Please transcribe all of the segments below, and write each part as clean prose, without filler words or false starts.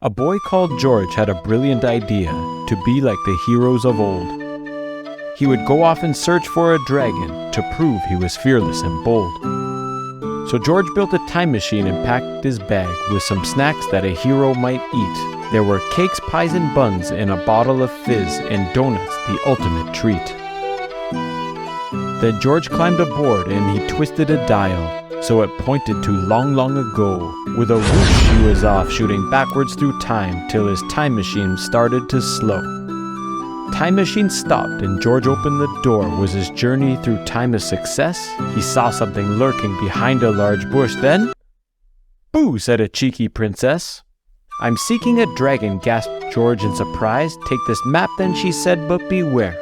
A boy called George had a brilliant idea to be like the heroes of old. He would go off and search for a dragon to prove he was fearless and bold. So George built a time machine and packed his bag with some snacks that a hero might eat. There were cakes, pies, and buns, and a bottle of fizz, and donuts, the ultimate treat. Then George climbed aboard and he twisted a dial, so it pointed to long, long ago. With a whoosh he was off, shooting backwards through time, till his time machine started to slow. Time machine stopped and George opened the door. Was his journey through time a success? He saw something lurking behind a large bush. Then, "Boo," said a cheeky princess. "I'm seeking a dragon," gasped George in surprise. "Take this map then," she said, "but beware.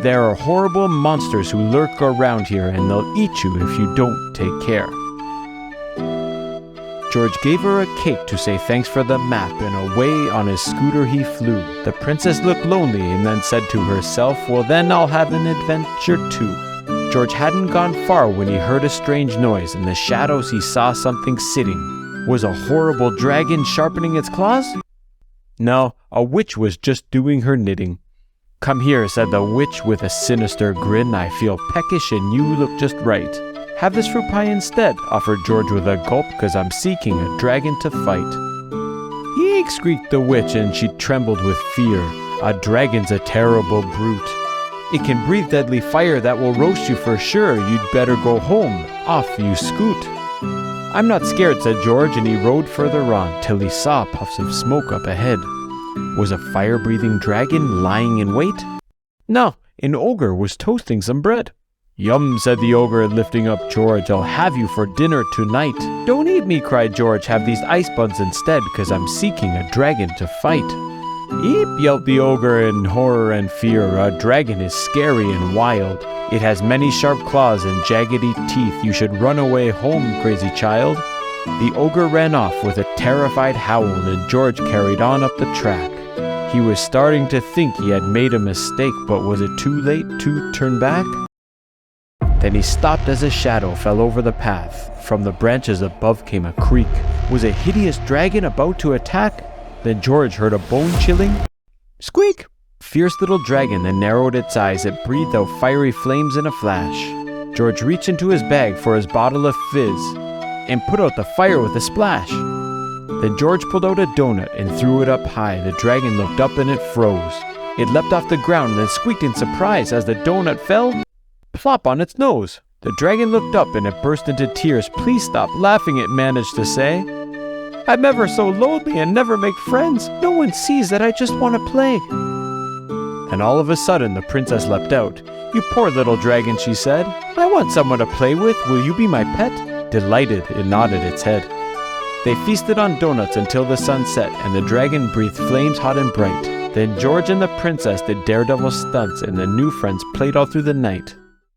There are horrible monsters who lurk around here, and they'll eat you if you don't take care." George gave her a cake to say thanks for the map, and away on his scooter he flew. The princess looked lonely and then said to herself, "Well then I'll have an adventure too." George hadn't gone far when he heard a strange noise. In the shadows he saw something sitting. Was a horrible dragon sharpening its claws? No, a witch was just doing her knitting. "Come here," said the witch with a sinister grin. "I feel peckish and you look just right. Have this fruit pie instead," offered George with a gulp, "'cause I'm seeking a dragon to fight." "Eek," squeaked the witch, and she trembled with fear. "A dragon's a terrible brute. It can breathe deadly fire that will roast you for sure. You'd better go home. Off you scoot." "I'm not scared," said George, and he rode further on, till he saw puffs of smoke up ahead. Was a fire-breathing dragon lying in wait? No, an ogre was toasting some bread. "Yum," said the ogre, lifting up George. "I'll have you for dinner tonight." "Don't eat me," cried George. "Have these ice buns instead, 'cause I'm seeking a dragon to fight." "Eep," yelped the ogre in horror and fear. "A dragon is scary and wild. It has many sharp claws and jaggedy teeth. You should run away home, crazy child." The ogre ran off with a terrified howl, and George carried on up the track. He was starting to think he had made a mistake, but was it too late to turn back? Then he stopped as a shadow fell over the path. From the branches above came a creak. Was a hideous dragon about to attack? Then George heard a bone-chilling squeak. Fierce little dragon that narrowed its eyes. It breathed out fiery flames in a flash. George reached into his bag for his bottle of fizz and put out the fire with a splash. Then George pulled out a donut and threw it up high. The dragon looked up and it froze. It leapt off the ground and then squeaked in surprise as the donut fell plop on its nose. The dragon looked up and it burst into tears. "Please stop laughing," it managed to say. "I'm ever so lonely and never make friends. No one sees that I just want to play." And all of a sudden the princess leapt out. "You poor little dragon," she said. "I want someone to play with. Will you be my pet?" Delighted, it nodded its head. They feasted on donuts until the sun set, and the dragon breathed flames hot and bright. Then George and the princess did daredevil stunts, and the new friends played all through the night.